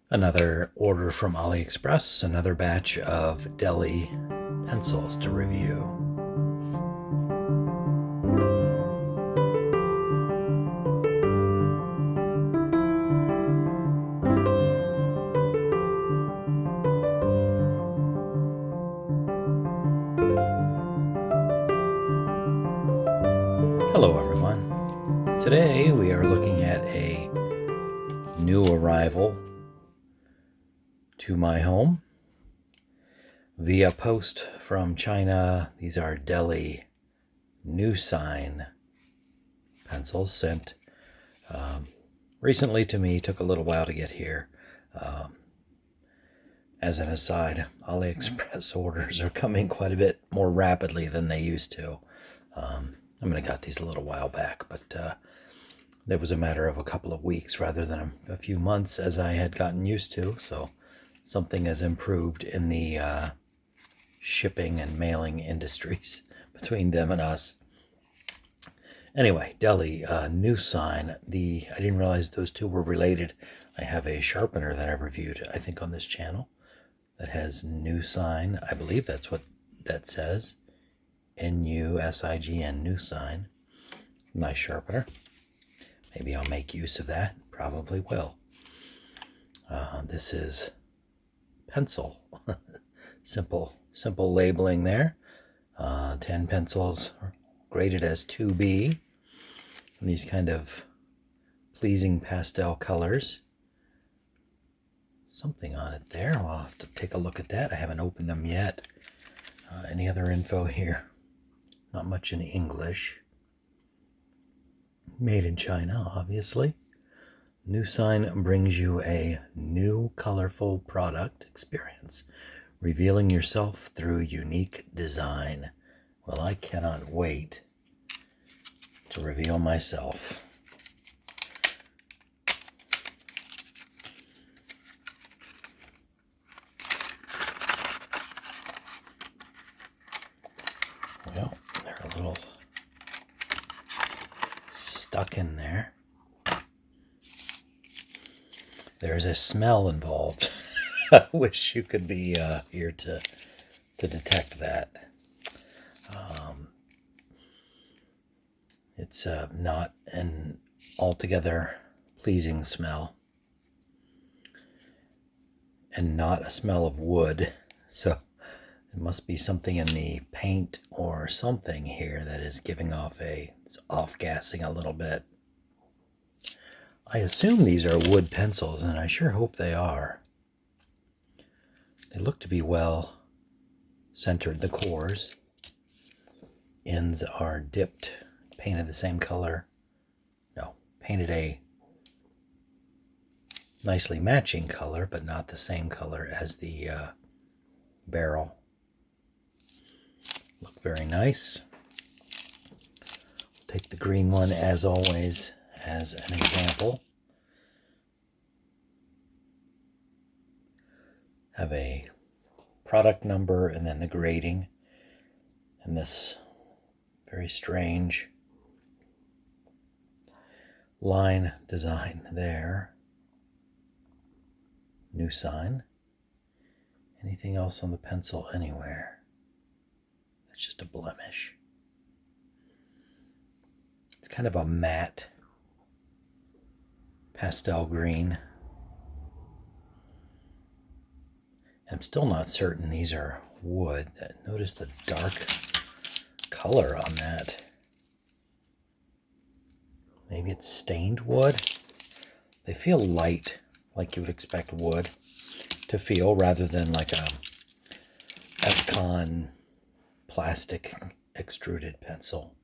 Another order from AliExpress, another batch of Deli pencils to review. Hello everyone. Today we are looking at a new arrival to my home via post from China. These are Deli NUsign pencils sent recently to me. Took a little while to get here. As an aside, AliExpress orders are coming quite a bit more rapidly than they used to. I mean, I got these a little while back, but it was a matter of a couple of weeks rather than a few months as I had gotten used to. So something has improved in the shipping and mailing industries between them and us. Anyway, Deli, NUsign. I didn't realize those two were related. I have a sharpener that I've reviewed, I think, on this channel that has NUsign. I believe that's what that says. NUsign, NUsign. Nice sharpener. Maybe I'll make use of that. Probably will. This is pencil. Simple labeling there. 10 pencils graded as 2B. And these kind of pleasing pastel colors. Something on it there. I'll have to take a look at that. I haven't opened them yet. Any other info here? Not much in English. Made in China, obviously. NUsign brings you a new, colorful product experience, revealing yourself through unique design. Well, I cannot wait to reveal myself. Well, they're a little stuck in there. There's a smell involved. I wish you could be here to detect that. It's not an altogether pleasing smell, and not a smell of wood. So it must be something in the paint or something here that is giving off it's off-gassing a little bit. I assume these are wood pencils, and I sure hope they are. They look to be well centered, the cores. Ends are dipped, painted the same color. No, painted a nicely matching color, but not the same color as the barrel. Look very nice. Take the green one, as always, as an example. Have a product number and then the grading, and this very strange line design there. NUsign. Anything else on the pencil anywhere? That's just a blemish. It's kind of a matte pastel green. I'm still not certain these are wood. Notice the dark color on that. Maybe it's stained wood. They feel light, like you would expect wood to feel, rather than like a Epcon plastic extruded pencil.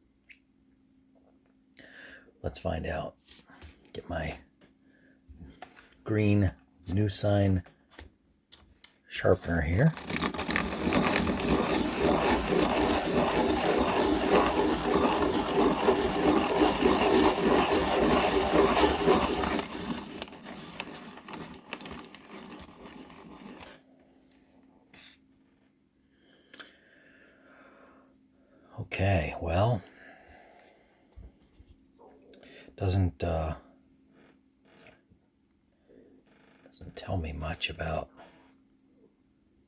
Let's find out. Get my green NUsign sharpener here. Okay, well, doesn't Doesn't tell me much about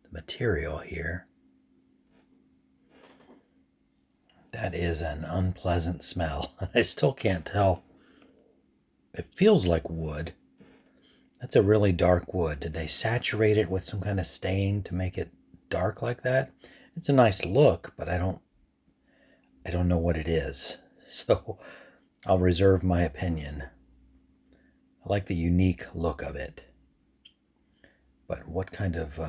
the material here. That is an unpleasant smell. I still can't tell. It feels like wood. That's a really dark wood. Did they saturate it with some kind of stain to make it dark like that? It's a nice look, but I don't know what it is. So I'll reserve my opinion. I like the unique look of it. But what kind of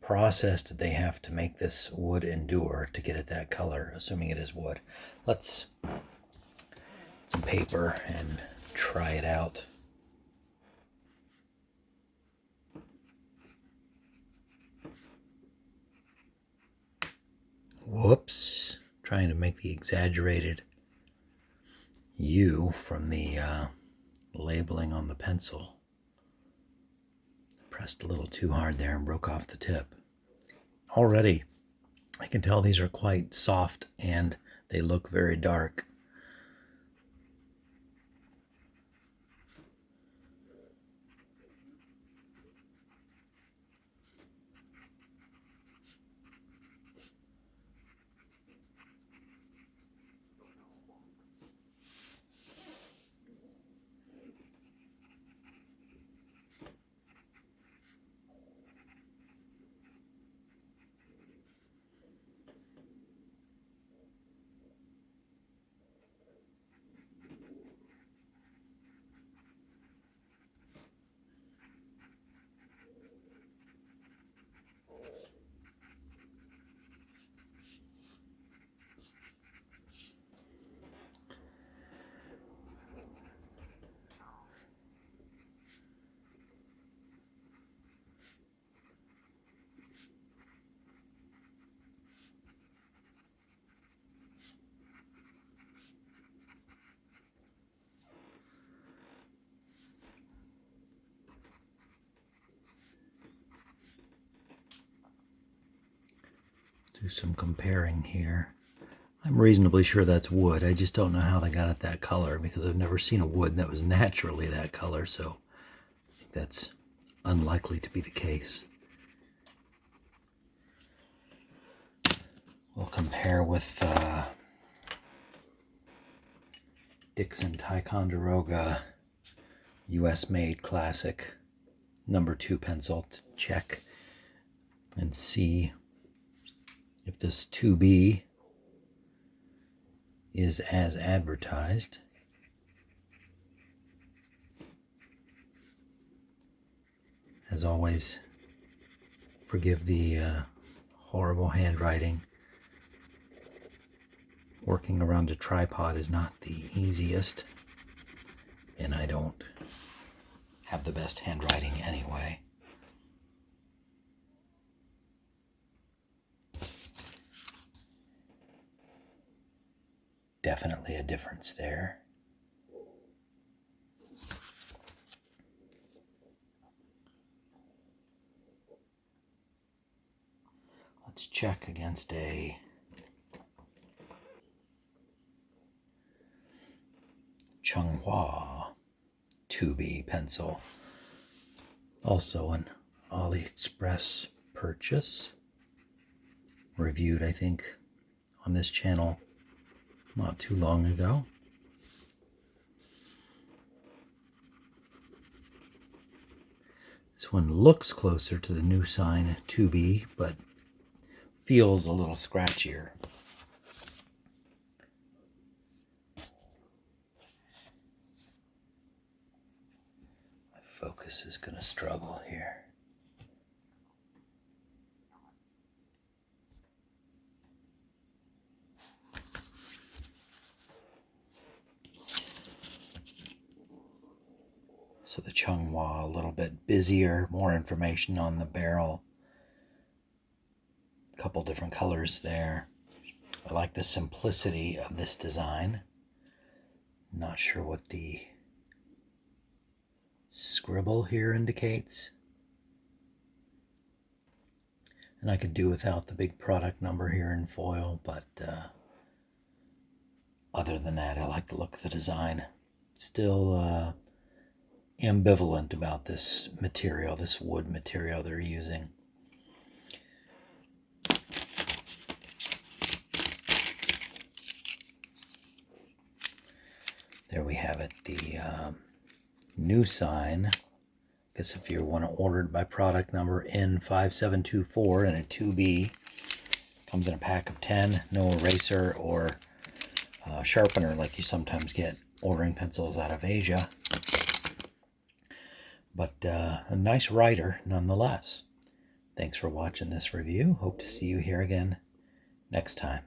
process did they have to make this wood endure to get it that color, assuming it is wood? Let's get some paper and try it out. Whoops. Trying to make the exaggerated U from the labeling on the pencil. Pressed a little too hard there and broke off the tip. Already, I can tell these are quite soft and they look very dark. Do some comparing here. I'm reasonably sure that's wood. I just don't know how they got it that color because I've never seen a wood that was naturally that color, so I think that's unlikely to be the case. We'll compare with Dixon Ticonderoga US made classic number 2 pencil to check and see if this 2B is as advertised. As always, forgive the horrible handwriting. Working around a tripod is not the easiest, and I don't have the best handwriting anyway. Definitely a difference there. Let's check against a Changhua 2B pencil. Also an AliExpress purchase. Reviewed, I think, on this channel not too long ago. This one looks closer to the NUsign 2B, but feels a little scratchier. My focus is going to struggle here. So the Changhua a little bit busier, more information on the barrel. A couple different colors there. I like the simplicity of this design. Not sure what the scribble here indicates. And I could do without the big product number here in foil, but other than that, I like the look of the design. Still ambivalent about this material, this wood material they're using. There we have it, the NUsign. I guess if you want to order it by product number N5724 and a 2B, comes in a pack of 10, no eraser or sharpener like you sometimes get ordering pencils out of Asia. But a nice writer nonetheless. Thanks for watching this review. Hope to see you here again next time.